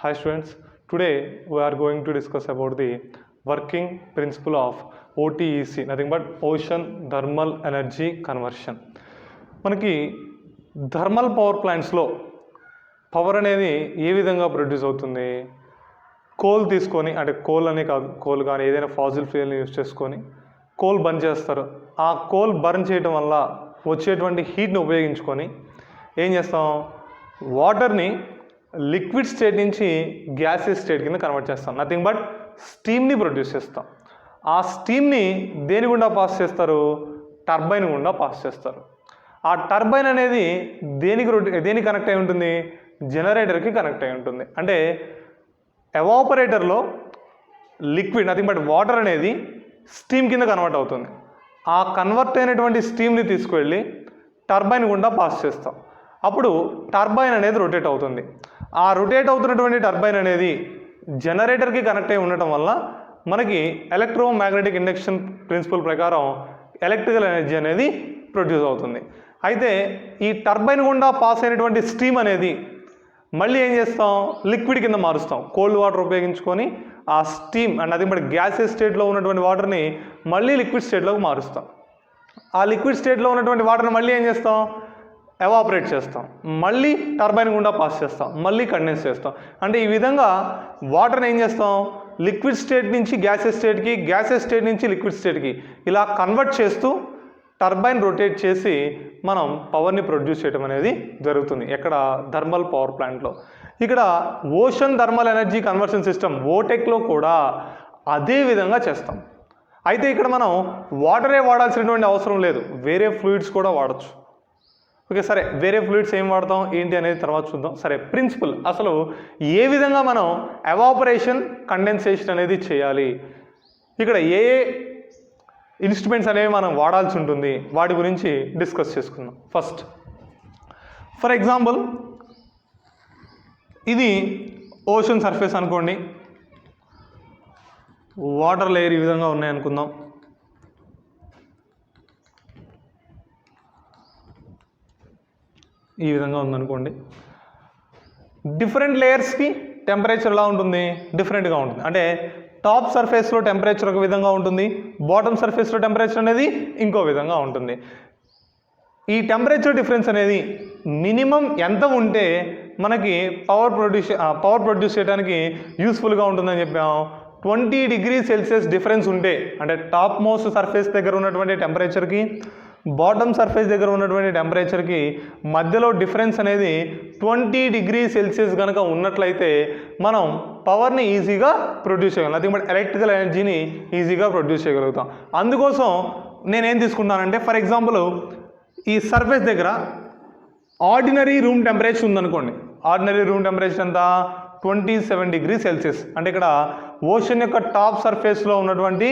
Hi students, today we are going to discuss about the working principle of OTEC, nothing but Ocean Thermal Energy Conversion. మనకి thermal power ప్లాంట్స్లో power అనేది ఏ విధంగా produce అవుతుంది? Coal తీసుకొని, అంటే coal అనే కాదు, coal కానీ ఏదైనా ఫాజిల్ ఫ్యూయల్ని యూజ్ చేసుకొని కోల్ బర్న్ చేస్తారు. ఆ కోల్ బర్న్ చేయడం వల్ల వచ్చేటువంటి హీట్ని ఉపయోగించుకొని ఏం చేస్తాం? వాటర్ని లిక్విడ్ స్టేట్ నుంచి గ్యాసెస్ స్టేట్ కింద కన్వర్ట్ చేస్తాం. నథింగ్ బట్ స్టీమ్ని ప్రొడ్యూస్ చేస్తాం. ఆ స్టీమ్ని దేని గుండా పాస్ చేస్తారు? టర్బైన్ గుండా పాస్ చేస్తారు. ఆ టర్బైన్ అనేది దేనికి కనెక్ట్ అయి ఉంటుంది? జనరేటర్కి కనెక్ట్ అయి ఉంటుంది. అంటే ఎవాపరేటర్లో లిక్విడ్ నథింగ్ బట్ వాటర్ అనేది స్టీమ్ కింద కన్వర్ట్ అవుతుంది. ఆ కన్వర్ట్ అయినటువంటి స్టీమ్ని తీసుకువెళ్ళి టర్బైన్ గుండా పాస్ చేస్తాం. అప్పుడు టర్బైన్ అనేది రొటేట్ అవుతుంది. ఆ రొటేట్ అవుతున్నటువంటి టర్బైన్ అనేది జనరేటర్కి కనెక్ట్ అయి ఉండటం వల్ల మనకి ఎలక్ట్రోమాగ్నెటిక్ ఇండక్షన్ ప్రిన్సిపల్ ప్రకారం ఎలక్ట్రికల్ ఎనర్జీ అనేది ప్రొడ్యూస్ అవుతుంది. అయితే ఈ టర్బైన్ గుండా పాస్ అయినటువంటి స్టీమ్ అనేది మళ్ళీ ఏం చేస్తాం? లిక్విడ్ కింద మారుస్తాం. కోల్డ్ వాటర్ ఉపయోగించుకొని ఆ స్టీమ్ అండ్ అది మరి గ్యాసెస్ స్టేట్లో ఉన్నటువంటి వాటర్ని మళ్ళీ లిక్విడ్ స్టేట్లోకి మారుస్తాం. ఆ లిక్విడ్ స్టేట్లో ఉన్నటువంటి వాటర్ని మళ్ళీ ఏం చేస్తాం? ఎవాపరేట్ చేస్తాం. మళ్ళీ టర్బైన్ గుండా పాస్ చేస్తాం. మళ్ళీ కండెన్స్ చేస్తాం. అంటే ఈ విధంగా వాటర్ని ఏం చేస్తాం? లిక్విడ్ స్టేట్ నుంచి గ్యాసెస్ స్టేట్కి, గ్యాసెస్ స్టేట్ నుంచి లిక్విడ్ స్టేట్కి ఇలా కన్వర్ట్ చేస్తూ టర్బైన్ రొటేట్ చేసి మనం పవర్ని ప్రొడ్యూస్ చేయడం అనేది జరుగుతుంది. ఎక్కడ? థర్మల్ పవర్ ప్లాంట్లో. ఇక్కడ ocean thermal energy conversion system ఓటెక్లో కూడా అదే విధంగా చేస్తాం. అయితే ఇక్కడ మనం వాటరే వాడాల్సినటువంటి అవసరం లేదు, వేరే ఫ్లూయిడ్స్ కూడా వాడచ్చు. ఓకే, సరే, వేరే ఫ్లూయిడ్స్ ఏం వాడతాం ఏంటి అనేది తర్వాత చూద్దాం. సరే, ప్రిన్సిపల్ అసలు ఏ విధంగా మనం ఎవాపరేషన్ కండెన్సేషన్ అనేది చేయాలి, ఇక్కడ ఏ ఇన్స్ట్రుమెంట్స్ అనేవి మనం వాడాల్సి ఉంటుంది, వాటి గురించి డిస్కస్ చేసుకుందాం. ఫస్ట్ ఫర్ ఎగ్జాంపుల్ ఇది ఓషన్ సర్ఫేస్ అనుకోండి, వాటర్ లేయర్ ఈ విధంగా ఉన్నాయి అనుకుందాం. ఈ విధంగా ఉందనుకోండి. డిఫరెంట్ లేయర్స్కి టెంపరేచర్ ఎలా ఉంటుంది? డిఫరెంట్గా ఉంటుంది. అంటే టాప్ సర్ఫేస్లో టెంపరేచర్ ఒక విధంగా ఉంటుంది, బాటమ్ సర్ఫేస్లో టెంపరేచర్ అనేది ఇంకో విధంగా ఉంటుంది. ఈ టెంపరేచర్ డిఫరెన్స్ అనేది మినిమం ఎంత ఉంటే మనకి పవర్ ప్రొడ్యూస్ చేయడానికి యూస్ఫుల్గా ఉంటుందని చెప్పాం. 20 degrees Celsius డిఫరెన్స్ ఉంటే, అంటే టాప్ మోస్ట్ సర్ఫేస్ దగ్గర ఉన్నటువంటి టెంపరేచర్కి, బాటమ్ సర్ఫేస్ దగ్గర ఉన్నటువంటి టెంపరేచర్కి మధ్యలో డిఫరెన్స్ అనేది 20 degrees Celsius కనుక ఉన్నట్లయితే మనం పవర్ని ఈజీగా ప్రొడ్యూస్ చేయగలం. నథింగ్ బట్ ఎలక్ట్రికల్ ఎనర్జీని ఈజీగా ప్రొడ్యూస్ చేయగలుగుతాం. అందుకోసం నేనేం తీసుకుంటానంటే, ఫర్ ఎగ్జాంపుల్ ఈ సర్ఫేస్ దగ్గర ఆర్డినరీ రూమ్ టెంపరేచర్ ఉందనుకోండి. ఆర్డినరీ రూమ్ టెంపరేచర్ ఎంత? 27 degrees Celsius. అంటే ఇక్కడ ఓషన్ యొక్క టాప్ సర్ఫేస్లో ఉన్నటువంటి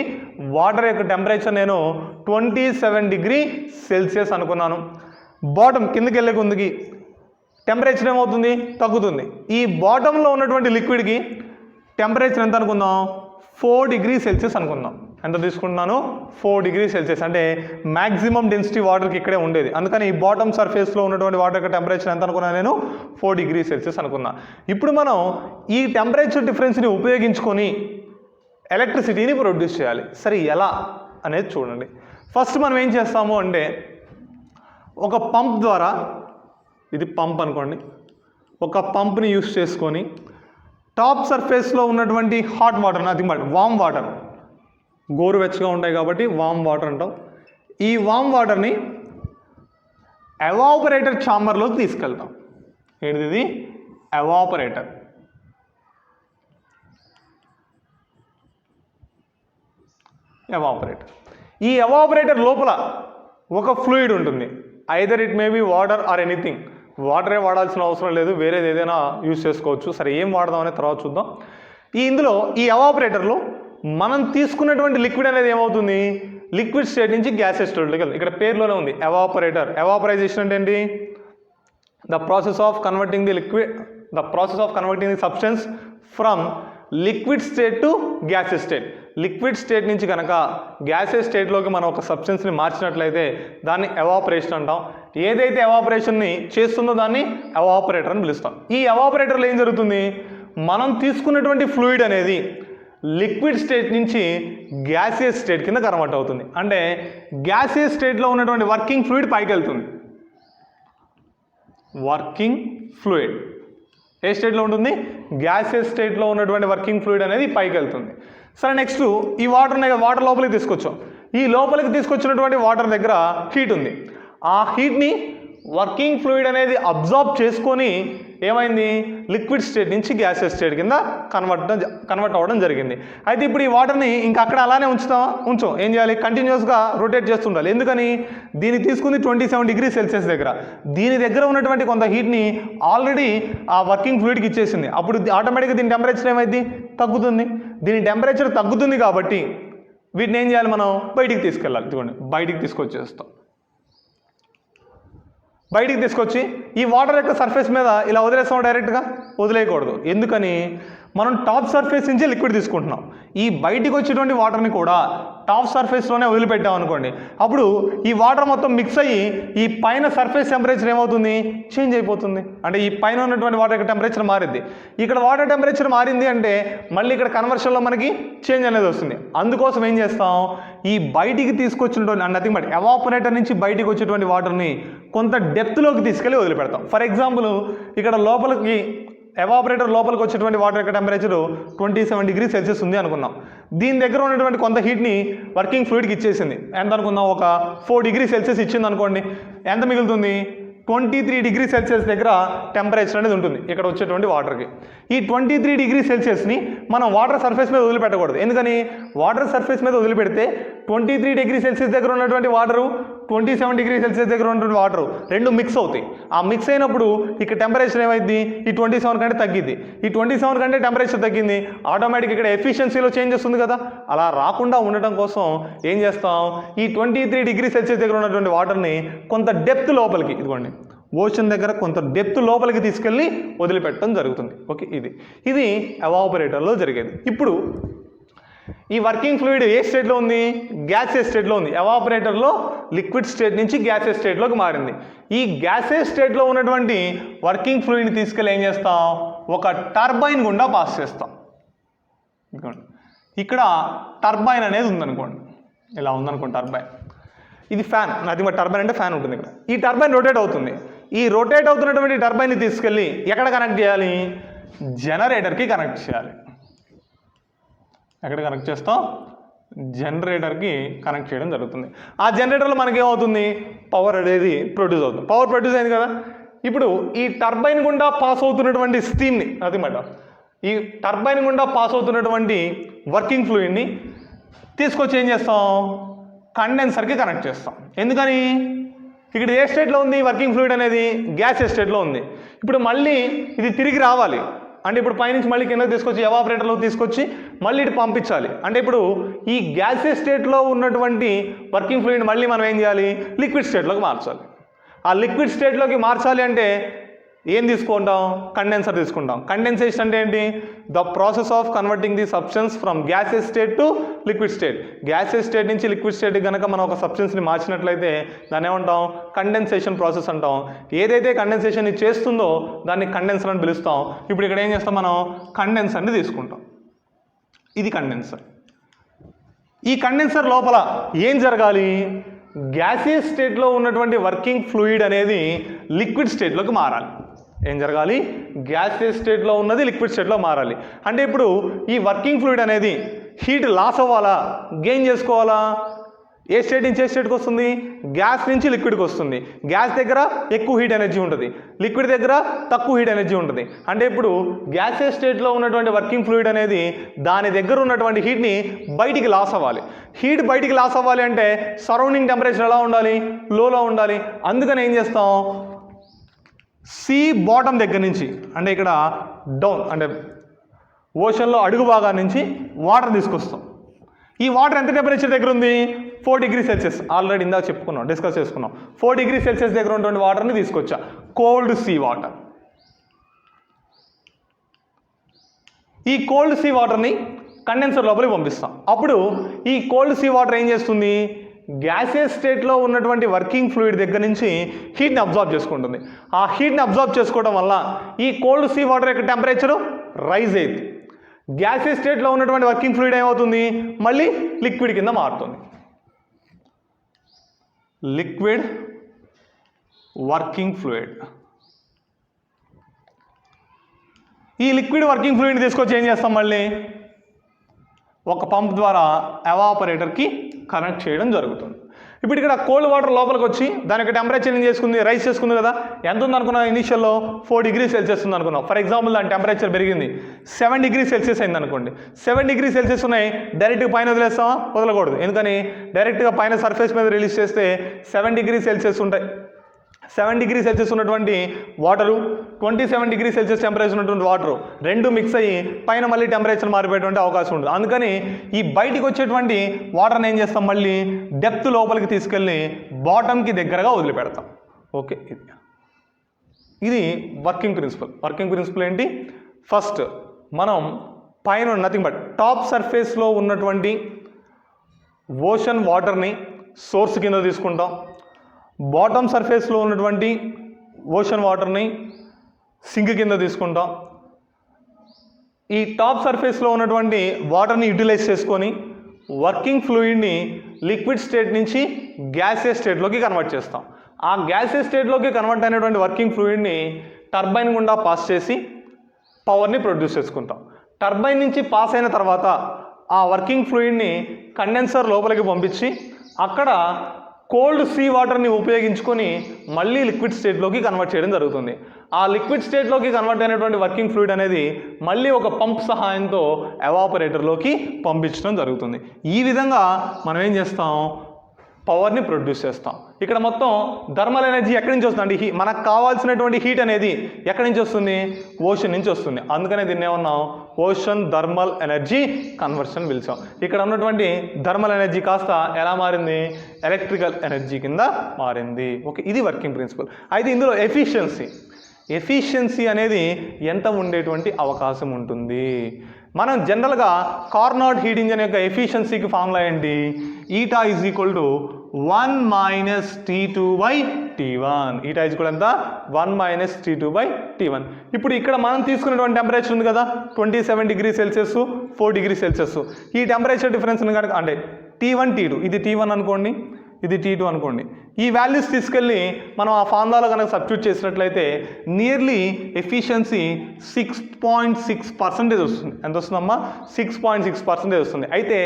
వాటర్ యొక్క టెంపరేచర్ నేను 27 degrees Celsius అనుకున్నాను. బాటమ్ కిందకి వెళ్ళే కొందికి టెంపరేచర్ ఏమవుతుంది? తగ్గుతుంది. ఈ బాటంలో ఉన్నటువంటి లిక్విడ్కి టెంపరేచర్ ఎంత అనుకుందాం? 4 degrees Celsius అనుకుందాం. ఎంత తీసుకుంటున్నాను? 4 degrees Celsius. అంటే మ్యాక్సిమం డెన్సిటీ వాటర్కి ఇక్కడే ఉండేది. అందుకని ఈ బాటమ్ సర్ఫేస్లో ఉన్నటువంటి వాటర్ యొక్క టెంపరేచర్ ఎంత అనుకున్నాను? నేను 4 degrees Celsius అనుకున్నా. ఇప్పుడు మనం ఈ టెంపరేచర్ డిఫరెన్స్ని ఉపయోగించుకొని ఎలక్ట్రిసిటీని ప్రొడ్యూస్ చేయాలి. సరే, ఎలా అనేది చూడండి. ఫస్ట్ మనం ఏం చేస్తాము అంటే, ఒక పంప్ ద్వారా, ఇది పంప్ అనుకోండి, ఒక పంప్ని యూస్ చేసుకొని టాప్ సర్ఫేస్లో ఉన్నటువంటి hot water, nothing but warm water, గోరువెచ్చగా ఉంటాయి కాబట్టి వామ్ వాటర్ అంటాం. ఈ వామ్ వాటర్ని ఎవాపరేటర్ ఛాంబర్లోకి తీసుకెళ్తాం. ఏంటిది? ఇది ఎవాపరేటర్. ఈ ఎవాపరేటర్ లోపల ఒక ఫ్లూయిడ్ ఉంటుంది. Either it may be water or anything. వాటరే వాడాల్సిన అవసరం లేదు, వేరేది ఏదైనా యూజ్ చేసుకోవచ్చు. సరే, ఏం వాడదాం అనేది తర్వాత చూద్దాం. ఇందులో ఈ ఎవాపరేటర్లో మనం తీసుకున్నటువంటి లిక్విడ్ అనేది ఏమవుతుంది? లిక్విడ్ స్టేట్ నుంచి గ్యాసెస్ స్టేట్లోకి వెళ్తుంది. ఇక్కడ పేరులోనే ఉంది ఎవాపరేటర్. ఎవాపరైజేషన్ అంటే ఏంటి? The process of converting the substance from liquid state to gases state. Liquid state నుంచి కనుక గ్యాసెస్ స్టేట్లోకి మనం ఒక సబ్స్టెన్స్ని మార్చినట్లయితే దాన్ని ఎవాపరేషన్ అంటాం. ఏదైతే ఎవాపరేషన్ని చేస్తుందో దాన్ని ఎవాపరేటర్ అని పిలుస్తాం. ఈ ఎవాపరేటర్లో ఏం జరుగుతుంది? మనం తీసుకున్నటువంటి ఫ్లూయిడ్ అనేది లిక్విడ్ స్టేట్ నుంచి గ్యాసియస్ స్టేట్ కింద కన్వర్ట్ అవుతుంది. అంటే గ్యాసియస్ స్టేట్లో ఉన్నటువంటి వర్కింగ్ ఫ్లూయిడ్ పైకి వెళ్తుంది. వర్కింగ్ ఫ్లూయిడ్ ఏ స్టేట్లో ఉంటుంది? గ్యాసియస్ స్టేట్లో ఉన్నటువంటి వర్కింగ్ ఫ్లూయిడ్ అనేది పైకి వెళ్తుంది. సరే, నెక్స్ట్ ఈ వాటర్ లోపలికి తీసుకొచ్చాం. ఈ లోపలికి తీసుకొచ్చినటువంటి వాటర్ దగ్గర హీట్ ఉంది. ఆ హీట్ని వర్కింగ్ ఫ్లూయిడ్ అనేది అబ్జార్బ్ చేసుకొని ఏమైంది? లిక్విడ్ స్టేట్ నుంచి గ్యాసియస్ స్టేట్ కింద కన్వర్ట్ అవ్వడం జరిగింది. అయితే ఇప్పుడు ఈ వాటర్ని ఇంకా అక్కడ అలానే ఉంచాం. ఏం చేయాలి? కంటిన్యూస్గా రొటేట్ చేస్తుండాలి. ఎందుకని? దీన్ని తీసుకుంది 27 డిగ్రీ సెల్సియస్ దగ్గర. దీని దగ్గర ఉన్నటువంటి కొంత హీట్ని ఆల్రెడీ ఆ వర్కింగ్ ఫ్లూయిడ్కి ఇచ్చేసింది. అప్పుడు ఆటోమేటిక్గా దీని టెంపరేచర్ ఏమైంది? తగ్గుతుంది. దీని టెంపరేచర్ తగ్గుతుంది కాబట్టి వీటిని ఏం చేయాలి? మనం బయటికి తీసుకెళ్ళాలి. ఇదిగోండి, బయటికి తీసుకొచ్చేస్తాం. బయటికి తీసుకొచ్చి ఈ వాటర్ యొక్క సర్ఫేస్ మీద ఇలా వదిలేస్తాం. డైరెక్ట్గా వదిలేయకూడదు. ఎందుకని? మనం టాప్ సర్ఫేస్ నుంచి లిక్విడ్ తీసుకుంటున్నాం. ఈ బయటికి వచ్చేటువంటి వాటర్ని కూడా టాప్ సర్ఫేస్లోనే వదిలిపెట్టాం అనుకోండి, అప్పుడు ఈ వాటర్ మొత్తం మిక్స్ అయ్యి ఈ పైన సర్ఫేస్ టెంపరేచర్ ఏమవుతుంది? చేంజ్ అయిపోతుంది. అంటే ఈ పైన ఉన్నటువంటి వాటర్ యొక్క టెంపరేచర్ మారింది. ఇక్కడ వాటర్ టెంపరేచర్ మారింది అంటే మళ్ళీ ఇక్కడ కన్వర్షన్లో మనకి చేంజ్ అనేది వస్తుంది. అందుకోసం ఏం చేస్తాం? ఈ బయటికి తీసుకొచ్చినటువంటి నథింగ్ బట్ ఎవాపరేటర్ నుంచి బయటికి వచ్చేటువంటి వాటర్ని కొంత డెప్త్లోకి తీసుకెళ్ళి వదిలిపెడతాం. ఫర్ ఎగ్జాంపుల్, ఇక్కడ లోపలికి ఎవాపరేటర్ లోపలికి వచ్చేటువంటి వాటర్ యొక్క టెంపరేచర్ 27 డిగ్రీ సెల్సియస్ ఉంది అనుకుందాం. దీని దగ్గర ఉన్నటువంటి కొంత హీట్ని వర్కింగ్ ఫ్లూయిడ్కి ఇచ్చేసింది. ఎంత అనుకుందాం? ఒక 4 డిగ్రీ సెల్సియస్ ఇచ్చింది అనుకోండి. ఎంత మిగులుతుంది? 23 డిగ్రీ సెల్సియస్ దగ్గర టెంపరేచర్ అనేది ఉంటుంది ఇక్కడ వచ్చేటువంటి వాటర్కి. ఈ 23 డిగ్రీ సెల్సియస్ని మనం వాటర్ సర్ఫేస్ మీద వదిలిపెట్టకూడదు. ఎందుకని? వాటర్ సర్ఫేస్ మీద వదిలిపెడితే 23 డిగ్రీ సెల్సియస్ దగ్గర ఉన్నటువంటి వాటరు 27 డిగ్రీ సెల్సియస్ దగ్గర ఉన్నటువంటి వాటరు రెండు మిక్స్ అవుతాయి. ఆ మిక్స్ అయినప్పుడు ఇక్కడ టెంపరేచర్ ఏమైంది? ఈ 27 కంటే తగ్గింది. ఈ 27 కంటే టెంపరేచర్ తగ్గింది, ఆటోమేటిక్ ఇక్కడ ఎఫిషియన్సీలో చేంజ్ వస్తుంది కదా. అలా రాకుండా ఉండటం కోసం ఏం చేస్తాం? ఈ 23 డిగ్రీ సెల్సియస్ దగ్గర ఉన్నటువంటి వాటర్ని కొంత డెప్త్ లోపలికి, ఇదిగోండి ఓషన్ దగ్గర కొంత డెప్త్ లోపలికి తీసుకెళ్ళి వదిలిపెట్టడం జరుగుతుంది. ఓకే, ఇది ఎవాపరేటర్లో జరిగేది. ఇప్పుడు ఈ వర్కింగ్ ఫ్లూయిడ్ ఏ స్టేట్లో ఉంది? గ్యాసియస్ స్టేట్లో ఉంది. ఎవాపరేటర్లో లిక్విడ్ స్టేట్ నుంచి గ్యాసియస్ స్టేట్లోకి మారింది. ఈ గ్యాసియస్ స్టేట్లో ఉన్నటువంటి వర్కింగ్ ఫ్లూయిడ్ని తీసుకెళ్ళి ఏం చేస్తాం? ఒక టర్బైన్ గుండా పాస్ చేస్తాం. ఇక్కడ టర్బైన్ అనేది ఉందనుకోండి, ఇలా ఉందనుకోండి టర్బైన్. ఇది ఫ్యాన్, అది మరి టర్బైన్ అంటే ఫ్యాన్ ఉంటుంది ఇక్కడ. ఈ టర్బైన్ రొటేట్ అవుతుంది. ఈ రొటేట్ అవుతున్నటువంటి టర్బైన్ని తీసుకెళ్ళి ఎక్కడ కనెక్ట్ చేయాలి? జనరేటర్కి కనెక్ట్ చేయాలి. ఎక్కడ కనెక్ట్ చేస్తాం? జనరేటర్కి కనెక్ట్ చేయడం జరుగుతుంది. ఆ జనరేటర్లో మనకేమవుతుంది? పవర్ అనేది ప్రొడ్యూస్ అవుతుంది. పవర్ ప్రొడ్యూస్ అయింది కదా. ఇప్పుడు ఈ టర్బైన్ గుండా పాస్ అవుతున్నటువంటి స్టీమ్ని, అదిమాట ఈ టర్బైన్ గుండా పాస్ అవుతున్నటువంటి వర్కింగ్ ఫ్లూయిడ్ని తీసుకొచ్చి ఏం చేస్తాం? కండెన్సర్కి కనెక్ట్ చేస్తాం. ఎందుకని? ఇక్కడ ఏ స్టేట్లో ఉంది వర్కింగ్ ఫ్లూయిడ్ అనేది? గ్యాసియస్ స్టేట్లో ఉంది. ఇప్పుడు మళ్ళీ ఇది తిరిగి రావాలి అంటే ఇప్పుడు పైనుంచి మళ్ళీ కిందకి తీసుకొచ్చి ఎవాపరేటర్లో తీసుకొచ్చి మళ్ళీ ఇటు పంపించాలి. అంటే ఇప్పుడు ఈ గ్యాసియస్ స్టేట్లో ఉన్నటువంటి వర్కింగ్ ఫ్లూయిడ్ మళ్ళీ మనం ఏం చేయాలి? లిక్విడ్ స్టేట్లోకి మార్చాలి. ఆ లిక్విడ్ స్టేట్లోకి మార్చాలి అంటే ఏం తీసుకుంటాం? కండెన్సర్ తీసుకుంటాం. కండెన్సేషన్ అంటే ఏంటి? The process of converting the substance from gaseous state to liquid state. Gaseous state నుంచి లిక్విడ్ స్టేట్కి కనుక మనం ఒక సబ్స్టెన్స్ని మార్చినట్లయితే దాన్ని ఏమంటాం? కండెన్సేషన్ ప్రాసెస్ అంటాం. ఏదైతే కండెన్సేషన్ చేస్తుందో దాన్ని కండెన్సర్ అని పిలుస్తాం. ఇప్పుడు ఇక్కడ ఏం చేస్తాం? మనం కండెన్సర్ని తీసుకుంటాం. ఇది కండెన్సర్. ఈ కండెన్సర్ లోపల ఏం జరగాలి? గ్యాసియస్ స్టేట్లో ఉన్నటువంటి వర్కింగ్ ఫ్లూయిడ్ అనేది లిక్విడ్ స్టేట్లోకి మారాలి. ఏం జరగాలి? గ్యాసియస్ స్టేట్లో ఉన్నది లిక్విడ్ స్టేట్లో మారాలి. అంటే ఇప్పుడు ఈ వర్కింగ్ ఫ్లూయిడ్ అనేది హీట్ లాస్ అవ్వాలా, గెయిన్ చేసుకోవాలా? ఏ స్టేట్ నుంచి ఏ స్టేట్కి వస్తుంది? గ్యాస్ నుంచి లిక్విడ్కి వస్తుంది. గ్యాస్ దగ్గర ఎక్కువ హీట్ ఎనర్జీ ఉంటుంది, లిక్విడ్ దగ్గర తక్కువ హీట్ ఎనర్జీ ఉంటుంది. అంటే ఇప్పుడు గ్యాసియస్ స్టేట్లో ఉన్నటువంటి వర్కింగ్ ఫ్లూయిడ్ అనేది దాని దగ్గర ఉన్నటువంటి హీట్ని బయటికి లాస్ అవ్వాలి. హీట్ బయటికి లాస్ అవ్వాలి అంటే సరౌండింగ్ టెంపరేచర్ ఎలా ఉండాలి? లోలో ఉండాలి. అందుకని ఏం చేస్తాం? సీ బాటమ్ దగ్గర నుంచి, అంటే ఇక్కడ డౌన్ అంటే ఓషన్లో అడుగు భాగం నుంచి వాటర్ తీసుకొస్తాం. ఈ వాటర్ ఎంత టెంపరేచర్ దగ్గర ఉంది? 4 డిగ్రీ సెల్సియస్. ఆల్రెడీ ఇందాక చెప్పుకున్నాం, డిస్కస్ చేసుకున్నాం. 4 డిగ్రీ సెల్సియస్ దగ్గర ఉన్నటువంటి వాటర్ని తీసుకొచ్చా, కోల్డ్ సీ వాటర్. ఈ కోల్డ్ సీ వాటర్ని కండెన్సర్ లోపలికి పంపిస్తాం. అప్పుడు ఈ కోల్డ్ సీ వాటర్ ఏం చేస్తుంది? గ్యాసియస్ స్టేట్లో ఉన్నటువంటి వర్కింగ్ ఫ్లూయిడ్ దగ్గర నుంచి హీట్ని అబ్జార్బ్ చేసుకుంటుంది. ఆ హీట్ని అబ్జార్బ్ చేసుకోవడం వల్ల ఈ కోల్డ్ సీ వాటర్ యొక్క టెంపరేచరు రైజ్ అవుతుంది. గ్యాసియస్ స్టేట్లో ఉన్నటువంటి వర్కింగ్ ఫ్లూయిడ్ ఏమవుతుంది, మళ్ళీ లిక్విడ్ కింద మారుతుంది. Liquid working fluid. ఈ లిక్విడ్ వర్కింగ్ ఫ్లూయిడ్ తీసుకొచ్చి ఏం చేస్తాం, మళ్ళీ ఒక పంప్ ద్వారా ఎవాపరేటర్కి కనెక్ట్ చేయడం జరుగుతుంది. ఇప్పుడు ఇక్కడ కోల్డ్ వాటర్ లోపలికి వచ్చి దాని యొక్క టెంపరేచర్ ఏం చేసుకుంది, రైస్ చేసుకుంది కదా. ఎంత ఉంది అనుకున్నాం, ఇనీషియల్లో 4 డిగ్రీ సెల్సియస్ ఉంది అనుకున్నాం. ఫర్ ఎగ్జాంపుల్ దాని టెంపరేచర్ పెరిగింది 7 డిగ్రీ సెల్సియస్ అయింది అనుకోండి. 7 డిగ్రీ సెల్సియస్ ఉన్నాయి, డైరెక్ట్గా పైన వదిలేస్తామా, వదలకూడదు. ఎందుకని, డైరెక్ట్గా పైన సర్ఫేస్ మీద రిలీజ్ చేస్తే 7 డిగ్రీ సెల్సియస్ ఉంటాయి. 7 డిగ్రీ సెల్సియస్ ఉన్నటువంటి వాటరు, 27 డిగ్రీ సెల్సియస్ టెంపరేచర్ ఉన్నటువంటి వాటరు రెండు మిక్స్ అయ్యి పైన మళ్ళీ టెంపరేచర్ మారిపోయేటువంటి అవకాశం ఉంటుంది. అందుకని ఈ బయటికి వచ్చేటువంటి వాటర్ని ఏం చేస్తాం, మళ్ళీ డెప్త్ లోపలికి తీసుకెళ్ళి బాటమ్కి దగ్గరగా వదిలిపెడతాం. ఓకే, ఇది వర్కింగ్ ప్రిన్సిపల్. వర్కింగ్ ప్రిన్సిపల్ ఏంటి, ఫస్ట్ మనం పైన నథింగ్ బట్ టాప్ సర్ఫేస్లో ఉన్నటువంటి ఓషన్ వాటర్ని సోర్స్ కింద తీసుకుంటాం. బాటమ్ సర్ఫేస్లో ఉన్నటువంటి ఓషన్ వాటర్ని సింక్ కింద తీసుకుంటాం. ఈ టాప్ సర్ఫేస్లో ఉన్నటువంటి వాటర్ని యూటిలైజ్ చేసుకొని వర్కింగ్ ఫ్లూయిడ్ని లిక్విడ్ స్టేట్ నుంచి గ్యాసియస్ స్టేట్లోకి కన్వర్ట్ చేస్తాం. ఆ గ్యాసియస్ స్టేట్లోకి కన్వర్ట్ అయినటువంటి వర్కింగ్ ఫ్లూయిడ్ని టర్బైన్ గుండా పాస్ చేసి పవర్ని ప్రొడ్యూస్ చేసుకుంటాం. టర్బైన్ నుంచి పాస్ అయిన తర్వాత ఆ వర్కింగ్ ఫ్లూయిడ్ని కండెన్సర్ లోపలికి పంపించి అక్కడ కోల్డ్ సీ వాటర్ని ఉపయోగించుకొని మళ్ళీ లిక్విడ్ స్టేట్లోకి కన్వర్ట్ చేయడం జరుగుతుంది. ఆ లిక్విడ్ స్టేట్లోకి కన్వర్ట్ అయినటువంటి వర్కింగ్ ఫ్లూయిడ్ అనేది మళ్ళీ ఒక పంప్ సహాయంతో ఎవాపరేటర్లోకి పంపించడం జరుగుతుంది. ఈ విధంగా మనం ఏం చేస్తాం, పవర్ని ప్రొడ్యూస్ చేస్తాం. ఇక్కడ మొత్తం థర్మల్ ఎనర్జీ ఎక్కడి నుంచి వస్తుంది అంటే మనకు కావాల్సినటువంటి హీట్ అనేది ఎక్కడి నుంచి వస్తుంది, ఓషన్ నుంచి వస్తుంది. అందుకనే దీన్ని ఏమన్నాం, ఓషన్ థర్మల్ ఎనర్జీ కన్వర్షన్ పిలిచాం. ఇక్కడ ఉన్నటువంటి థర్మల్ ఎనర్జీ కాస్త ఎలా మారింది, ఎలక్ట్రికల్ ఎనర్జీ కింద మారింది. ఓకే, ఇది వర్కింగ్ ప్రిన్సిపల్. అయితే ఇందులో ఎఫిషియన్సీ అనేది ఎంత ఉండేటువంటి అవకాశం ఉంటుంది. మనం జనరల్గా కార్నాట్ హీట్ ఇంజన్ యొక్క ఎఫిషియన్సీకి ఫార్ములా ఏంటి, eta is equal to 1 minus T2/T1. Eta is equal ఎంత, 1 మైనస్ T2/T1. ఇప్పుడు ఇక్కడ మనం తీసుకున్నటువంటి టెంపరేచర్ ఉంది కదా 27 డిగ్రీ సెల్సియస్ 4 డిగ్రీ సెల్సియస్. ఈ టెంపరేచర్ డిఫరెన్స్ కనుక అంటే T1 T2, ఇది T1 అనుకోండి, ఇది T2 అనుకోండి. ఈ వాల్యూస్ తీసుకెళ్ళి మనం ఆ ఫార్ములాలో కనుక సబ్స్టిట్యూట్ చేసినట్లయితే నియర్లీ ఎఫిషియన్సీ 6.6% వస్తుంది. ఎంత వస్తుందమ్మా, 6.6% వస్తుంది. అయితే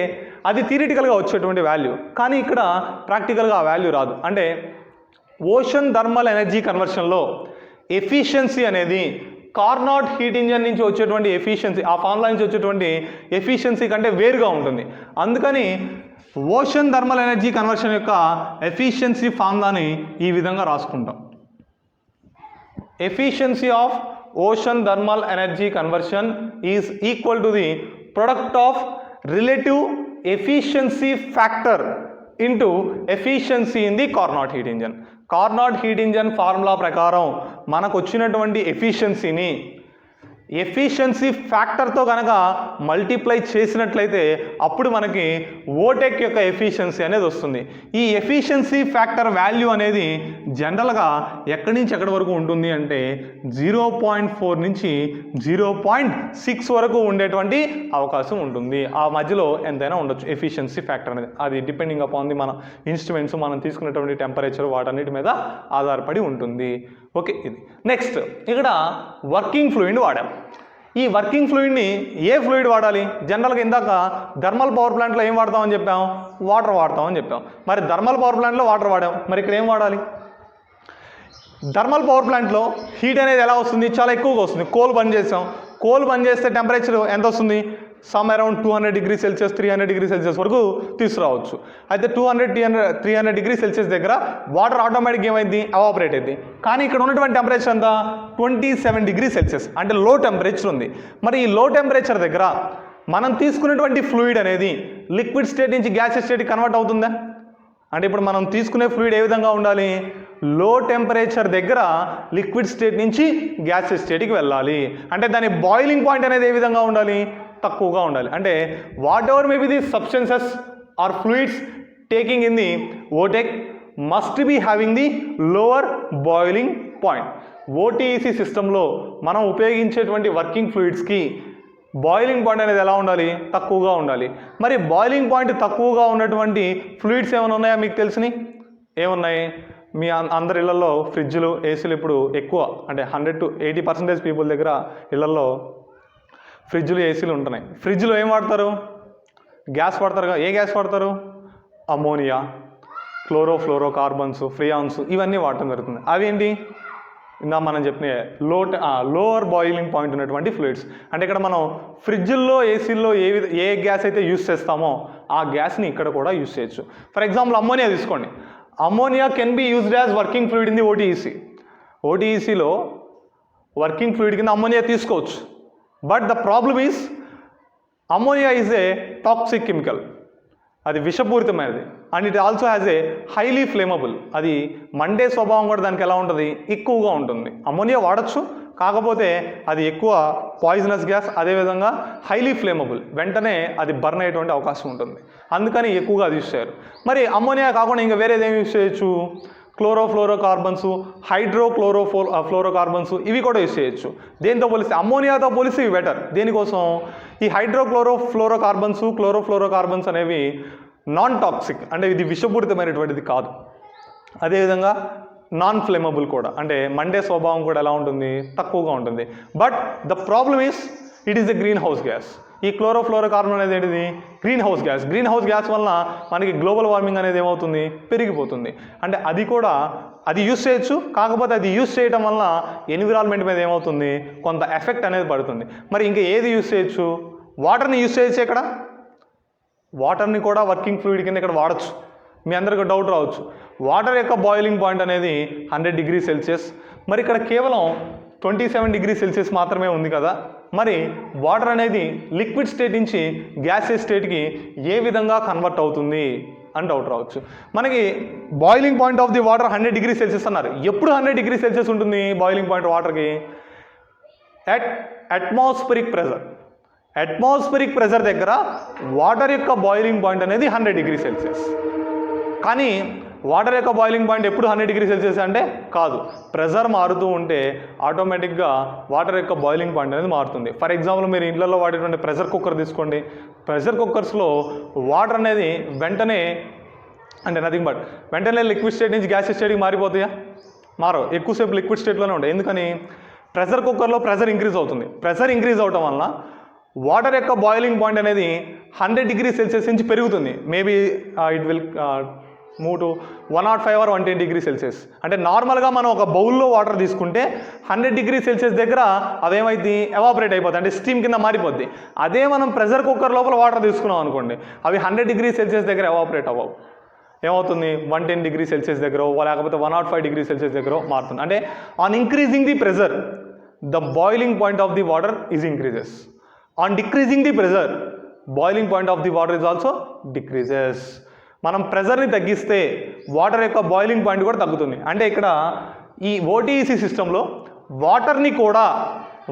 అది థియరిటికల్గా వచ్చేటువంటి వాల్యూ, కానీ ఇక్కడ ప్రాక్టికల్గా ఆ వాల్యూ రాదు. అంటే ఓషన్ థర్మల్ ఎనర్జీ కన్వర్షన్లో ఎఫిషియన్సీ అనేది కార్నాట్ హీట్ ఇంజన్ నుంచి వచ్చేటువంటి ఎఫిషియన్సీ, ఆ ఫార్ములా నుంచి వచ్చేటువంటి ఎఫిషియన్సీ కంటే వేరుగా ఉంటుంది. అందుకని ఓషన్ థర్మల్ ఎనర్జీ కన్వర్షన్ యొక్క ఎఫిషియన్సీ ఫార్ములాని ఈ విధంగా రాసుకుంటాం. Efficiency of ocean thermal energy conversion is equal to the product of relative efficiency factor into efficiency in the Carnot heat engine. Carnot heat engine formula ప్రకారం మనకు వచ్చినటువంటి ఎఫిషియన్సీని efficiency ఫ్యాక్టర్తో కనుక multiply చేసినట్లయితే అప్పుడు మనకి ఓటెక్ యొక్క ఎఫిషియన్సీ అనేది వస్తుంది. ఈ ఎఫిషియన్సీ ఫ్యాక్టర్ వాల్యూ అనేది జనరల్గా ఎక్కడి నుంచి ఎక్కడి వరకు ఉంటుంది అంటే 0.4 నుంచి 0.6 వరకు ఉండేటువంటి అవకాశం ఉంటుంది. ఆ మధ్యలో ఎంతైనా ఉండొచ్చు ఎఫిషియన్సీ ఫ్యాక్టర్ అనేది. అది డిపెండింగ్ అపాన్ ది మన ఇన్స్ట్రుమెంట్స్, మనం తీసుకునేటువంటి టెంపరేచర్, వాటన్నిటి మీద ఆధారపడి ఉంటుంది. ఓకే, ఇది నెక్స్ట్. ఇక్కడ వర్కింగ్ ఫ్లూయిడ్ వాడాం. ఈ వర్కింగ్ ఫ్లూయిడ్ని ఏ ఫ్లూయిడ్ వాడాలి, జనరల్గా ఇందాక థర్మల్ పవర్ ప్లాంట్లో ఏం వాడతామని చెప్పాం, వాటర్ వాడతామని చెప్పాం. మరి థర్మల్ పవర్ ప్లాంట్లో వాటర్ వాడాం, మరి ఇక్కడ ఏం వాడాలి. థర్మల్ పవర్ ప్లాంట్లో హీట్ అనేది ఎలా వస్తుంది, చాలా ఎక్కువగా వస్తుంది. కోల్ బంద్ చేసాం, కోల్ బంద్ చేస్తే టెంపరేచర్ ఎంత వస్తుంది, some around 200 degree Celsius 300 degree Celsius వరకు తీసుకురావచ్చు. అయితే 300 డిగ్రీ సెల్సియస్ దగ్గర వాటర్ ఆటోమేటిక్గా ఏమైంది, ఎవాపరేట్ అయింది. కానీ ఇక్కడ ఉన్నటువంటి టెంపరేచర్ ఎంత, 27 డిగ్రీ సెల్సియస్, అంటే లో టెంపరేచర్ ఉంది. మరి ఈ లో టెంపరేచర్ దగ్గర మనం తీసుకునేటువంటి ఫ్లూయిడ్ అనేది లిక్విడ్ స్టేట్ నుంచి గ్యాసియస్ స్టేట్కి కన్వర్ట్ అవుతుందా అంటే ఇప్పుడు మనం తీసుకునే ఫ్లూయిడ్ ఏ విధంగా ఉండాలి, లో టెంపరేచర్ దగ్గర లిక్విడ్ స్టేట్ నుంచి గ్యాసియస్ స్టేట్కి వెళ్ళాలి. అంటే దాని బాయిలింగ్ పాయింట్ అనేది ఏ విధంగా ఉండాలి, తక్కువగా ఉండాలి. అంటే whatever may be the substances or fluids taking in the OTEC must be having the lower boiling point. OTEC సిస్టంలో మనం ఉపయోగించేటువంటి వర్కింగ్ ఫ్లూయిడ్స్కి బాయిలింగ్ పాయింట్ అనేది ఎలా ఉండాలి? తక్కువగా ఉండాలి. మరి బాయిలింగ్ పాయింట్ తక్కువగా ఉన్నటువంటి ఫ్లూయిడ్స్ ఏమైనా ఉన్నాయా మీకు తెలిసినవి? ఏమున్నాయి? మీ అందరి ఇళ్లలో ఫ్రిడ్జ్లు, ఏసీలు ఇప్పుడు ఎక్కువ, అంటే 100 to 80% పీపుల్ దగ్గర ఇళ్లలో ఫ్రిడ్జ్లు, ఏసీలు ఉంటున్నాయి. ఫ్రిడ్జ్లో ఏం వాడతారు? గ్యాస్ వాడతారు కదా. ఏ గ్యాస్ వాడతారు? అమోనియా, క్లోరోఫ్లోరోకార్బన్స్, ఫ్రియాన్స్, ఇవన్నీ వాడటం జరుగుతుంది. అవి ఏంటి? ఇందా మనం చెప్పిన లోవర్ బాయిలింగ్ పాయింట్ ఉన్నటువంటి ఫ్లూయిడ్స్. అంటే ఇక్కడ మనం ఫ్రిడ్జ్ల్లో, ఏసీల్లో ఏ గ్యాస్ అయితే యూస్ చేస్తామో ఆ గ్యాస్ని ఇక్కడ కూడా యూస్ చేయొచ్చు. ఫర్ ఎగ్జాంపుల్ అమ్మోనియా తీసుకోండి. Ammonia can be used as working fluid in the OTEC. ఓటీఈసీలో వర్కింగ్ ఫ్లూయిడ్ కింద అమ్మోనియా తీసుకోవచ్చు. But the problem is ammonia is a toxic chemical. అది విషపూరితమైనది. And it also has a highly flammable. అది మండే స్వభావం కూడా దానికి ఎలా ఉంటుంది? ఎక్కువగా ఉంటుంది. అమ్మోనియా వాడచ్చు, కాకపోతే అది ఎక్కువ పాయిజనస్ గ్యాస్, అదేవిధంగా హైలీ ఫ్లేమబుల్, వెంటనే అది బర్న్ అయ్యేటువంటి అవకాశం ఉంటుంది. అందుకని ఎక్కువగా అది యూస్ చేయరు. మరి అమ్మోనియా కాకుండా ఇంకా వేరేది ఏమి యూస్ చేయొచ్చు? క్లోరోఫ్లోరోకార్బన్స్, ఫ్లోరోకార్బన్స్, ఇవి కూడా యూస్ చేయొచ్చు. దేంతో పోలిస్తే? అమ్మోనియాతో పోలిస్తే ఇవి బెటర్. దేనికోసం? ఈ ఫ్లోరోకార్బన్స్, క్లోరోఫ్లోరోకార్బన్స్ అనేవి నాన్ టాక్సిక్, అంటే ఇది విషపూరితమైనటువంటిది కాదు. అదేవిధంగా నాన్ ఫ్లేమబుల్ కూడా, అంటే మండే స్వభావం కూడా ఎలా ఉంటుంది? తక్కువగా ఉంటుంది. But the problem is it is a green house gas. ఈ క్లోరోఫ్లోరోకార్బన్ అనేది ఏంటిది? Green house gas. Green house gas వలన మనకి గ్లోబల్ వార్మింగ్ అనేది ఏమవుతుంది? పెరిగిపోతుంది. అంటే అది యూస్ చేయొచ్చు, కాకపోతే అది యూస్ చేయడం వలన ఎన్విరాన్మెంట్ మీద ఏమవుతుంది? కొంత ఎఫెక్ట్ అనేది పడుతుంది. మరి ఇంకా ఏది యూస్ చేయొచ్చు? వాటర్ని యూస్ చేయొచ్చు. ఇక్కడ వాటర్ని కూడా వర్కింగ్ ఫ్లూయిడ్ కింద ఇక్కడ వాడచ్చు. మీ అందరికీ డౌట్ రావచ్చు, వాటర్ యొక్క బాయిలింగ్ పాయింట్ అనేది 100 degrees Celsius. మరి ఇక్కడ కేవలం 27 degrees Celsius మాత్రమే ఉంది కదా. మరి వాటర్ అనేది లిక్విడ్ స్టేట్ నుంచి గ్యాసెస్ స్టేట్కి ఏ విధంగా కన్వర్ట్ అవుతుంది అని డౌట్ రావచ్చు. మనకి boiling point of the water 100 degrees Celsius అన్నారు. ఎప్పుడు 100 degrees Celsius ఉంటుంది బాయిలింగ్ పాయింట్ వాటర్కి? అట్ అట్మాస్ఫిరిక్ ప్రెజర్ దగ్గర వాటర్ యొక్క బాయిలింగ్ పాయింట్ అనేది 100 degrees Celsius. కానీ వాటర్ యొక్క బాయిలింగ్ పాయింట్ ఎప్పుడు 100 degrees Celsius అంటే కాదు. ప్రెజర్ మారుతూ ఉంటే ఆటోమేటిక్గా వాటర్ యొక్క బాయిలింగ్ పాయింట్ అనేది మారుతుంది. ఫర్ ఎగ్జాంపుల్ మీరు ఇంట్లో వాడేటువంటి ప్రెషర్ కుక్కర్ తీసుకోండి. ప్రెషర్ కుక్కర్స్లో వాటర్ అనేది వెంటనే, అంటే నథింగ్ బట్ వెంటనే లిక్విడ్ స్టేట్ నుంచి గ్యాస్ స్టేట్కి మారిపోతాయా? మారవు. ఎక్కువసేపు లిక్విడ్ స్టేట్లోనే ఉంటాయి. ఎందుకని? ప్రెషర్ కుక్కర్లో ప్రెషర్ ఇంక్రీజ్ అవుతుంది. ప్రెషర్ ఇంక్రీజ్ అవటం వలన వాటర్ యొక్క బాయిలింగ్ పాయింట్ అనేది 100 degrees Celsius నుంచి పెరుగుతుంది. Maybe it will move to 105 or 110 degrees Celsius. అంటే నార్మల్గా మనం ఒక బౌల్లో వాటర్ తీసుకుంటే 100 degrees Celsius దగ్గర అవేమైంది? ఎవాపరేట్ అయిపోతుంది, అంటే స్టీమ్ కింద మారిపోద్ది. అదే మనం ప్రెషర్ కుక్కర్ లోపల వాటర్ తీసుకున్నాం అనుకోండి, అవి 100 degrees Celsius దగ్గర ఎవాపరేట్ అవ్వవు. ఏమవుతుంది? 110 degrees Celsius దగ్గర, లేకపోతే 105 degrees Celsius దగ్గర మారుతుంది. అంటే on increasing the pressure the boiling point of the water is increases. On decreasing the pressure boiling point of the water is also decreases. మనం ప్రెషర్ని తగ్గిస్తే వాటర్ యొక్క బాయిలింగ్ పాయింట్ కూడా తగ్గుతుంది. అంటే ఇక్కడ ఈ ఓటీఈసీ సిస్టంలో వాటర్ని కూడా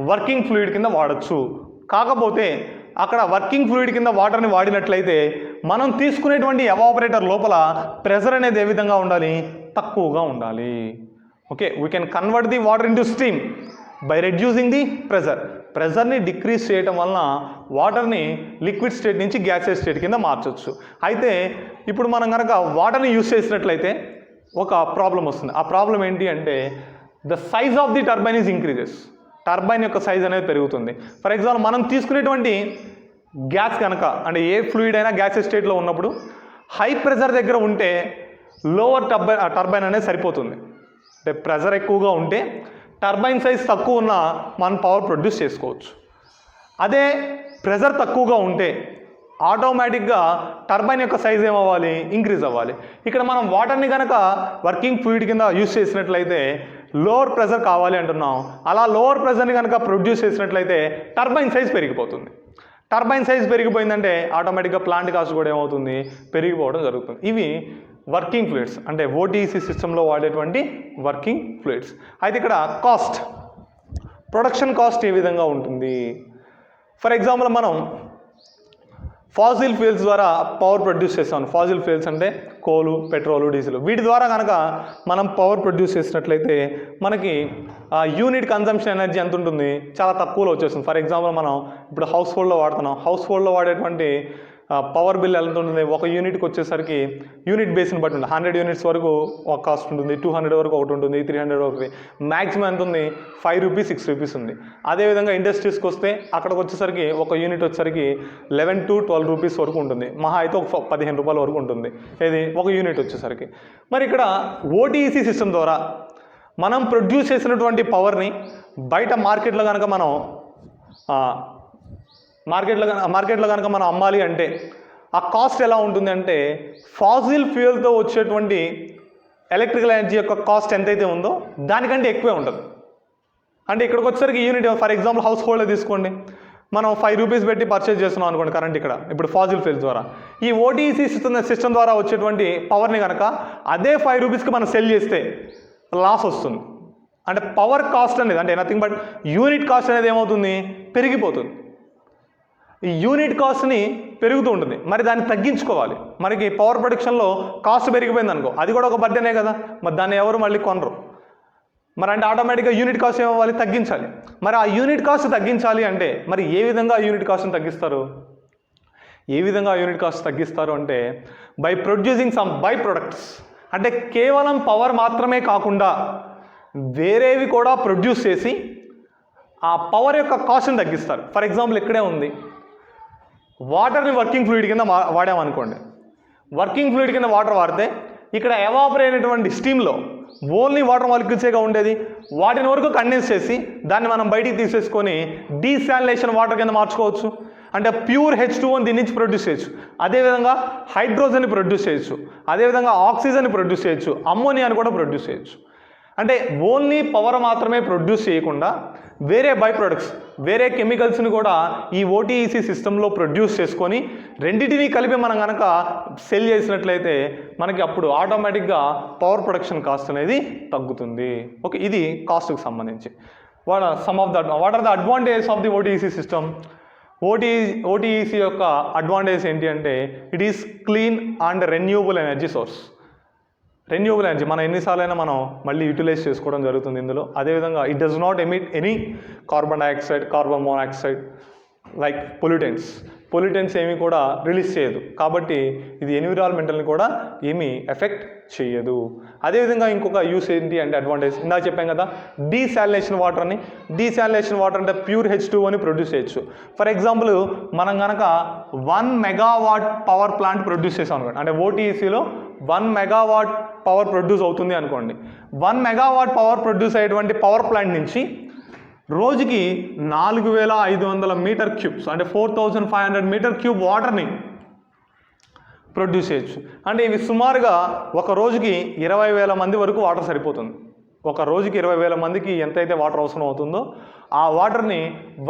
వర్కింగ్ ఫ్లూయిడ్ కింద వాడచ్చు. కాకపోతే అక్కడ వర్కింగ్ ఫ్లూయిడ్ కింద వాటర్ని వాడినట్లయితే మనం తీసుకునేటువంటి ఎవాపరేటర్ లోపల ప్రెషర్ అనేది ఏ విధంగా ఉండాలి? తక్కువగా ఉండాలి. Okay, we can convert the water into steam by reducing the ప్రెషర్ని డిక్రీజ్ చేయటం వలన వాటర్ని లిక్విడ్ స్టేట్ నుంచి గ్యాసెస్ స్టేట్ కింద మార్చవచ్చు. అయితే ఇప్పుడు మనం కనుక వాటర్ని యూస్ చేసినట్లయితే ఒక ప్రాబ్లం వస్తుంది. ఆ ప్రాబ్లం ఏంటి అంటే the size of the turbine is increases. Turbine యొక్క సైజ్ అనేది పెరుగుతుంది. ఫర్ ఎగ్జాంపుల్ మనం తీసుకునేటువంటి గ్యాస్ కనుక, అంటే ఏ ఫ్లూయిడ్ అయినా గ్యాసెస్ స్టేట్లో ఉన్నప్పుడు హై ప్రెషర్ దగ్గర ఉంటే లోవర్ టర్బైన్ అనేది సరిపోతుంది. అంటే ప్రెషర్ ఎక్కువగా ఉంటే టర్బైన్ సైజ్ తక్కువ ఉన్న మనం పవర్ ప్రొడ్యూస్ చేసుకోవచ్చు. అదే ప్రెషర్ తక్కువగా ఉంటే ఆటోమేటిక్గా టర్బైన్ యొక్క సైజ్ ఏమవ్వాలి? ఇంక్రీజ్ అవ్వాలి. ఇక్కడ మనం వాటర్ని కనుక వర్కింగ్ ఫ్లూయిడ్ కింద యూస్ చేసినట్లయితే లోవర్ ప్రెషర్ కావాలి అంటున్నాం. అలా లోవర్ ప్రెషర్ని కనుక ప్రొడ్యూస్ చేసినట్లయితే టర్బైన్ సైజ్ పెరిగిపోతుంది. టర్బైన్ సైజ్ పెరిగిపోయిందంటే ఆటోమేటిక్గా ప్లాంట్ కాస్ట్ కూడా ఏమవుతుంది? పెరిగిపోవడం జరుగుతుంది. ఇవి వర్కింగ్ ఫ్లూయిడ్స్, అంటే ఓటీఈసీ సిస్టంలో వాడేటువంటి వర్కింగ్ ఫ్లూయిడ్స్. అయితే ఇక్కడ ప్రొడక్షన్ కాస్ట్ ఏ విధంగా ఉంటుంది? ఫర్ ఎగ్జాంపుల్ మనం ఫాసిల్ ఫ్యూల్స్ ద్వారా పవర్ ప్రొడ్యూస్ చేస్తాం. ఫాసిల్ ఫ్యూల్స్ అంటే కోలు, పెట్రోలు, డీజిల్. వీటి ద్వారా కనుక మనం పవర్ ప్రొడ్యూస్ చేసినట్లయితే మనకి యూనిట్ కన్జంప్షన్ ఎనర్జీ ఎంత ఉంటుంది, చాలా తక్కువలో వచ్చేస్తుంది. ఫర్ ఎగ్జాంపుల్ మనం ఇప్పుడు హౌస్ హోల్డ్లో వాడుతున్నాం. హౌస్ హోల్డ్లో వాడేటువంటి పవర్ బిల్ ఎంత ఉంటుంది, ఒక యూనిట్కి వచ్చేసరికి యూనిట్ బేస్ని బట్టి ఉంటుంది. 100 యూనిట్స్ వరకు ఒక కాస్ట్ ఉంటుంది, 200 వరకు ఒకటి ఉంటుంది, 300 ఒకటి. మ్యాక్సిమం ఎంత ఉంది, 5 రూపీస్ 6 రూపీస్ ఉంది. అదేవిధంగా ఇండస్ట్రీస్కి వస్తే అక్కడికి వచ్చేసరికి ఒక యూనిట్ వచ్చేసరికి 11 to 12 రూపీస్ వరకు ఉంటుంది. మహా అయితే ఒక 15 రూపాయల వరకు ఉంటుంది ఇది ఒక యూనిట్ వచ్చేసరికి. మరి ఇక్కడ ఓటీఈసీ సిస్టమ్ ద్వారా మనం ప్రొడ్యూస్ చేసినటువంటి పవర్ని బయట మార్కెట్లో కనుక మనం మార్కెట్లో కనుక మనం అమ్మాలి అంటే ఆ కాస్ట్ ఎలా ఉంటుంది అంటే, ఫాసిల్ ఫ్యూయల్తో వచ్చేటువంటి ఎలక్ట్రికల్ ఎనర్జీ యొక్క కాస్ట్ ఎంతైతే ఉందో దానికంటే ఎక్కువే ఉంటుంది. అంటే ఇక్కడికి వచ్చేసరికి యూనిట్, ఫర్ ఎగ్జాంపుల్ హౌస్ హోల్డ్లో తీసుకోండి, మనం 5 రూపీస్ పెట్టి పర్చేజ్ చేస్తున్నాం అనుకోండి కరెంట్ ఇక్కడ, ఇప్పుడు ఫాసిల్ ఫ్యూయల్స్ ద్వారా. ఈ ఓటీఈసీ సిస్టమ్ ద్వారా వచ్చేటువంటి పవర్ని కనుక అదే 5 రూపీస్కి మనం సెల్ చేస్తే లాస్ వస్తుంది. అంటే పవర్ కాస్ట్ అనేది, అంటే నథింగ్ బట్ యూనిట్ కాస్ట్ అనేది ఏమవుతుంది, పెరిగిపోతుంది. ఈ యూనిట్ కాస్ట్ని పెరుగుతూ ఉంటుంది. మరి దాన్ని తగ్గించుకోవాలి. మనకి పవర్ ప్రొడక్షన్లో కాస్ట్ పెరిగిపోయింది అనుకో, అది కూడా ఒక బర్డెనే కదా, మరి దాన్ని ఎవరు మళ్ళీ కొనరు. మరి అంటే ఆటోమేటిక్గా యూనిట్ కాస్ట్ ఏమవ్వాలి, తగ్గించాలి. మరి ఆ యూనిట్ కాస్ట్ తగ్గించాలి అంటే మరి ఏ విధంగా ఆ యూనిట్ కాస్ట్ని తగ్గిస్తారు? ఏ విధంగా ఆ యూనిట్ కాస్ట్ తగ్గిస్తారు అంటే by producing sum by products. అంటే కేవలం పవర్ మాత్రమే కాకుండా వేరేవి కూడా ప్రొడ్యూస్ చేసి ఆ పవర్ యొక్క కాస్ట్ని తగ్గిస్తారు. ఫర్ ఎగ్జాంపుల్ ఇక్కడే ఉంది, వాటర్ని వర్కింగ్ ఫ్లూయిడ్ కింద వాడామనుకోండి. వర్కింగ్ ఫ్లూయిడ్ కింద వాటర్ వాడితే ఇక్కడ ఎవాపరేట్ అయినటువంటి స్టీమ్లో ఓన్లీ వాటర్ మాలిక్యూల్సేగా ఉండేది. వాటిని వరకు కండెన్స్ చేసి దాన్ని మనం బయటికి తీసేసుకొని డీశాలినేషన్ వాటర్ కింద మార్చుకోవచ్చు. అంటే ప్యూర్ H2O దీని నుంచి ప్రొడ్యూస్ చేయొచ్చు. అదేవిధంగా హైడ్రోజన్ని ప్రొడ్యూస్ చేయొచ్చు, అదేవిధంగా ఆక్సిజన్ని ప్రొడ్యూస్ చేయొచ్చు, అమ్మోనియాని కూడా ప్రొడ్యూస్ చేయొచ్చు. అంటే ఓన్లీ పవర్ మాత్రమే ప్రొడ్యూస్ చేయకుండా వేరే బై ప్రొడక్ట్స్, వేరే కెమికల్స్ని కూడా ఈ ఓటీఈసీ సిస్టంలో ప్రొడ్యూస్ చేసుకొని రెండింటినీ కలిపి మనం కనుక సెల్ చేసినట్లయితే మనకి అప్పుడు ఆటోమేటిక్గా పవర్ ప్రొడక్షన్ కాస్ట్ అనేది తగ్గుతుంది. ఓకే, ఇది కాస్ట్కి సంబంధించి. What are the advantages of the OTEC system? OTEC యొక్క అడ్వాంటేజ్ ఏంటి అంటే it is clean and renewable energy source. Renewable energy మనం ఎన్నిసార్లైనా మనం మళ్ళీ యూటిలైజ్ చేసుకోవడం జరుగుతుంది ఇందులో. అదేవిధంగా it does not emit any carbon dioxide, carbon monoxide like pollutants ఏమీ కూడా రిలీజ్ చేయదు. కాబట్టి ఇది ఎన్విరాన్మెంటల్ని కూడా ఏమీ ఎఫెక్ట్ చేయదు. అదేవిధంగా ఇంకొక యూస్ ఏంటి అంటే అడ్వాంటేజ్, ఇందాక చెప్పాం కదా డీశాలినేషన్ వాటర్ అని. డీశాలినేషన్ వాటర్ అంటే ప్యూర్ H2O అని ప్రొడ్యూస్ చేయొచ్చు. ఫర్ ఎగ్జాంపుల్ మనం కనుక 1 మెగావాట్ పవర్ ప్లాంట్ ప్రొడ్యూస్ చేసాం అనుకోండి, అంటే ఓటీఈసీలో 1 మెగావాట్ పవర్ ప్రొడ్యూస్ అవుతుంది అనుకోండి. 1 మెగావాట్ పవర్ ప్రొడ్యూస్ అయ్యేటువంటి పవర్ ప్లాంట్ నుంచి రోజుకి 4500 మీటర్ క్యూబ్స్ అంటే 4500 మీటర్ క్యూబ్ వాటర్ని ప్రొడ్యూస్ చేయొచ్చు. అంటే ఇవి సుమారుగా ఒక రోజుకి 20,000 మంది వరకు వాటర్ సరిపోతుంది. ఒక రోజుకి 20,000 మందికి ఎంతైతే వాటర్ అవసరం అవుతుందో ఆ వాటర్ని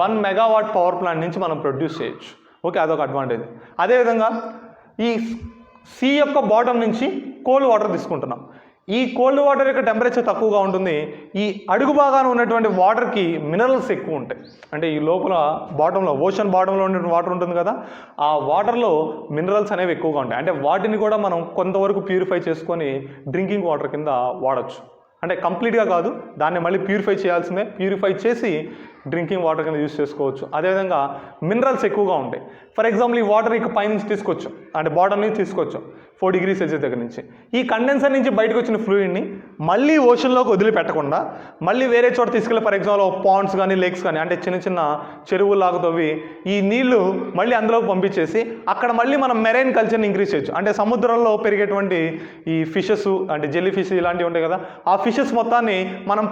1 మెగావాట్ పవర్ ప్లాంట్ నుంచి మనం ప్రొడ్యూస్ చేయొచ్చు. ఓకే, అదొక అడ్వాంటేజ్. అదేవిధంగా ఈ సీ యొక్క బాటమ్ నుంచి కోల్డ్ వాటర్ తీసుకుంటున్నాం. ఈ కోల్డ్ వాటర్ యొక్క టెంపరేచర్ తక్కువగా ఉంటుంది. ఈ అడుగు భాగాన ఉన్నటువంటి వాటర్కి మినరల్స్ ఎక్కువ ఉంటాయి. అంటే ఈ లోపల బాటంలో, ఓషన్ బాటంలో ఉండే వాటర్ ఉంటుంది కదా, ఆ వాటర్లో మినరల్స్ అనేవి ఎక్కువగా ఉంటాయి. అంటే వాటిని కూడా మనం కొంతవరకు ప్యూరిఫై చేసుకొని డ్రింకింగ్ వాటర్ కింద వాడచ్చు. అంటే కంప్లీట్గా కాదు, దాన్ని మళ్ళీ ప్యూరిఫై చేయాల్సిందే. ప్యూరిఫై చేసి డ్రింకింగ్ వాటర్ కింద యూస్ చేసుకోవచ్చు. అదేవిధంగా మినరల్స్ ఎక్కువగా ఉంటాయి. ఫర్ ఎగ్జాంపుల్ ఈ వాటర్ ఇక పైనుంచి తీసుకొచ్చు, అంటే బాటమ్ నుంచి తీసుకొచ్చు 4 degrees Celsius దగ్గర నుంచి. ఈ కండెన్సర్ నుంచి బయటకు వచ్చిన ఫ్లూయిడ్ని మళ్ళీ ఓషన్లోకి వదిలిపెట్టకుండా మళ్ళీ వేరే చోట తీసుకెళ్ళి, ఫర్ ఎగ్జాంపుల్ పాండ్స్ కానీ లేక్స్ కానీ, అంటే చిన్న చిన్న చెరువులాగా తవ్వి ఈ నీళ్లు మళ్ళీ అందులోకి పంపించేసి అక్కడ మళ్ళీ మనం మెరైన్ కల్చర్ని ఇంక్రీజ్ చేయొచ్చు. అంటే సముద్రంలో పెరిగేటువంటి ఈ ఫిషెస్, అంటే జెల్లీ ఫిష్ ఇలాంటివి ఉంటాయి కదా, ఆ ఫిషెస్ మొత్తాన్ని మనం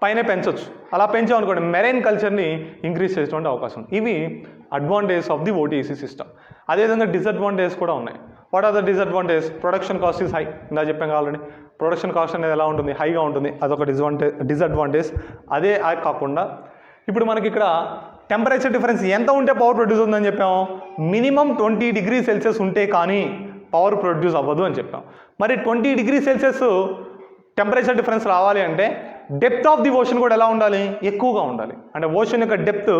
పైనే పెంచవచ్చు. అలా పెంచామనుకోండి మెరైన్ కల్చర్ని ఇంక్రీజ్ చేసేటువంటి అవకాశం. ఇవి advantages of the OTEC system. అదేవిధంగా డిసడ్వాంటేజెస్ కూడా ఉన్నాయి. What are the disadvantage? Production cost is high. ఇందా చెప్పాం ఆల్రెడీ, ప్రొడక్షన్ కాస్ట్ అనేది ఎలా ఉంటుంది, హైగా ఉంటుంది. అదొక డిసడ్వాంటేజ్. అదే కాకుండా ఇప్పుడు మనకి ఇక్కడ టెంపరేచర్ డిఫరెన్స్ ఎంత ఉంటే పవర్ ప్రొడ్యూస్ ఉందని చెప్పాము, మినిమం 20 degrees Celsius ఉంటే కానీ పవర్ ప్రొడ్యూస్ అవ్వదు అని చెప్పాం. మరి 20 degrees Celsius టెంపరేచర్ డిఫరెన్స్ రావాలి అంటే డెప్త్ ఆఫ్ ది ఓషన్ కూడా ఎలా ఉండాలి, ఎక్కువగా ఉండాలి. అంటే ఓషన్ యొక్క డెప్త్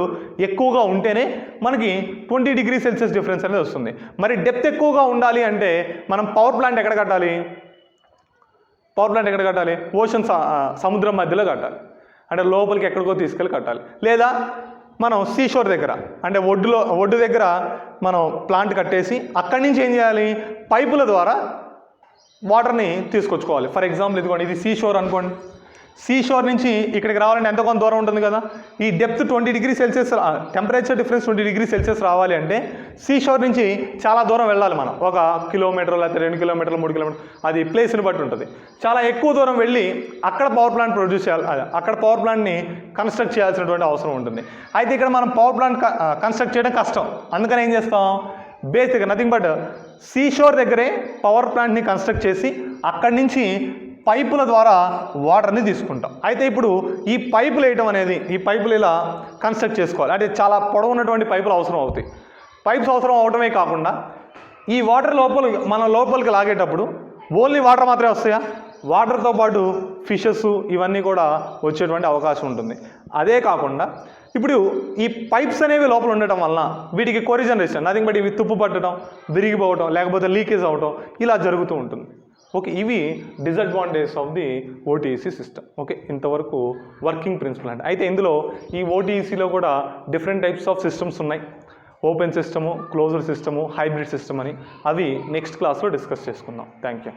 ఎక్కువగా ఉంటేనే మనకి 20 డిగ్రీ సెల్సియస్ డిఫరెన్స్ అనేది వస్తుంది. మరి డెప్త్ ఎక్కువగా ఉండాలి అంటే మనం పవర్ ప్లాంట్ ఎక్కడ కట్టాలి, ఓషన్ సముద్రం మధ్యలో కట్టాలి. అంటే లోపలికి ఎక్కడికో తీసుకెళ్ళి కట్టాలి. లేదా మనం సీషోర్ దగ్గర అంటే ఒడ్డు దగ్గర మనం ప్లాంట్ కట్టేసి అక్కడి నుంచి ఏం చేయాలి, పైపుల ద్వారా వాటర్ని తీసుకొచ్చుకోవాలి. ఫర్ ఎగ్జాంపుల్ ఇదిగోండి, ఇది సీషోర్ అనుకోండి. సీషోర్ నుంచి ఇక్కడికి రావాలంటే ఎంతో కొంత దూరం ఉంటుంది కదా. ఈ depth 20 degree Celsius, temperature difference 20 degree Celsius రావాలి అంటే సీషోర్ నుంచి చాలా దూరం వెళ్ళాలి మనం. 1 కిలోమీటర్ లేకపోతే 2 కిలోమీటర్లు 3 కిలోమీటర్, అది ప్లేస్ని బట్టి ఉంటుంది. చాలా ఎక్కువ దూరం వెళ్ళి అక్కడ పవర్ ప్లాంట్ ప్రొడ్యూస్ చేయాలి, అక్కడ పవర్ ప్లాంట్ని కన్స్ట్రక్ట్ చేయాల్సినటువంటి అవసరం ఉంటుంది. అయితే ఇక్కడ మనం పవర్ ప్లాంట్ కన్స్ట్రక్ట్ చేయడం కష్టం. అందుకని ఏం చేస్తాం, బేసిక్గా నథింగ్ బట్ సీషోర్ దగ్గరే పవర్ ప్లాంట్ని కన్స్ట్రక్ట్ చేసి అక్కడి నుంచి పైపుల ద్వారా వాటర్ని తీసుకుంటాం. అయితే ఇప్పుడు ఈ పైపులు వేయటం అనేది, ఈ పైపులు ఇలా కన్స్ట్రక్ట్ చేసుకోవాలి. అంటే చాలా పొడవు ఉన్నటువంటి పైపులు అవసరం అవుతాయి. పైప్స్ అవసరం అవటమే కాకుండా ఈ వాటర్ మన లోపలికి లాగేటప్పుడు ఓన్లీ వాటర్ మాత్రమే వస్తాయా, వాటర్తో పాటు ఫిషెస్ ఇవన్నీ కూడా వచ్చేటువంటి అవకాశం ఉంటుంది. అదే కాకుండా ఇప్పుడు ఈ పైప్స్ అనేవి లోపల ఉండటం వలన వీటికి కోరిజనరేషన్, నథింగ్ బట్ ఇవి తుప్పు పట్టడం, విరిగిపోవటం, లేకపోతే లీకేజ్ అవటం ఇలా జరుగుతూ ఉంటుంది. ఓకే, ఇవి disadvantages of the OTEC system. Okay, ఇంతవరకు వర్కింగ్ ప్రిన్సిపల్ అంటే. అయితే ఇందులో ఈ ఓటీఈసీలో కూడా డిఫరెంట్ టైప్స్ ఆఫ్ సిస్టమ్స్ ఉన్నాయి. Open system, closed system, hybrid system అని. అవి నెక్స్ట్ క్లాస్లో డిస్కస్ చేసుకుందాం. Thank you.